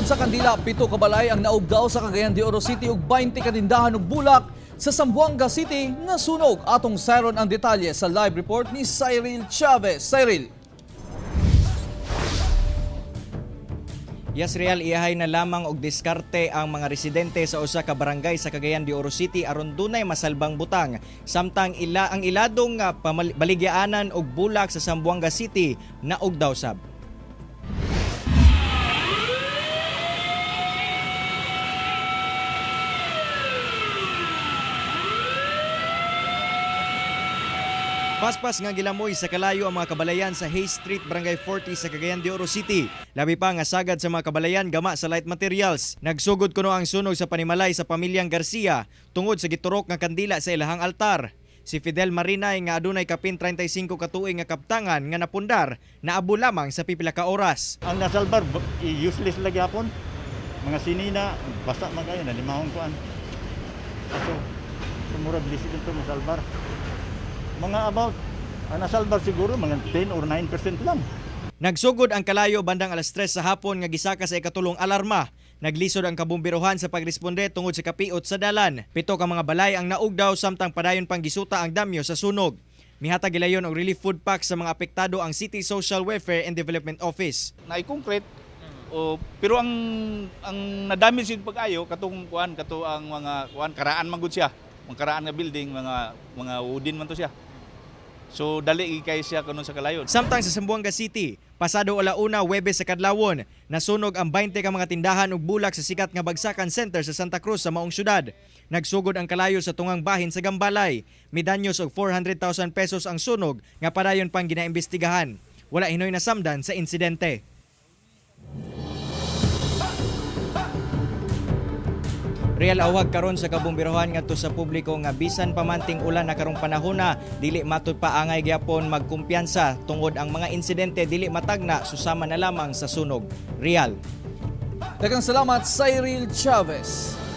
Tungod sa kandila, 7 kabalay ang naugdaw sa Cagayan de Oro City ug 20 katindahan ug bulak sa Zamboanga City na sunog. Atong sayron ang detalye sa live report ni Cyril Chavez. Cyril. Yes, Real, iyahay na lamang og diskarte ang mga residente sa usa ka barangay sa Cagayan de Oro City aron dunay masalbang butang. Samtang ang iladong baligyaanan og bulak sa Zamboanga City naugdaw sab. Paspas nga gilamoy sa kalayo ang mga kabalayan sa Hayes Street, Barangay 40 sa Cagayan de Oro City. Labi pa nga sagad sa mga kabalayan gama sa light materials. Nagsugod kuno ang sunog sa panimalay sa pamilyang Garcia tungod sa giturok nga kandila sa ilahang altar. Si Fidel Marinay nga adunay kapin 35 ka tuig nga kaptangan nga napundar naabo lamang sa pipila ka oras. Ang nasalbar useless lagi hapon. Mga sinina basta man kayo nalimahon kuan. Kaso sumurag lisod ito masalbar. Mga about, ang nasalbar siguro mga 10 or 9% lang. Nagsugod ang kalayo bandang alas 3 sa hapon nga gisaka sa ikatulong alarma. Naglisod ang kabumbirohan sa pagresponde tungod sa kapiot sa dalan. 7 ka mga balay ang naugdaw samtang padayon pang gisuta ang damyo sa sunog. Mihatag gilayon og relief food packs sa mga apektado ang City Social Welfare and Development Office. Concrete pero ang na-damage yung pag-ayo katong kuan kato ang mga kuan karaan man gud siya. Mga karaan nga building mga wooden man to siya. So dali kay siya kuno sa kalayon. Samtang sa Zamboanga City, pasado alauna Huwebes sa kadlawon, nasunog ang 20 ka mga tindahan ug bulak sa sikat nga Bagsakan Center sa Santa Cruz sa maong syudad. Nagsugod ang kalayo sa tungang bahin sa Gambalay. Midanyos og 400,000 pesos ang sunog nga padayon pang ginaimbestigahan. Wala hinoy nasamdan sa insidente. Real awag karon sa kabumbirohan ngadto sa publiko nga bisan pamanting ulan na karong panahona dili matud pa angay gyapon magkumpiyansa tungod ang mga insidente dili matagna susama na lamang sa sunog. Real. Daghang salamat Cyril Chavez.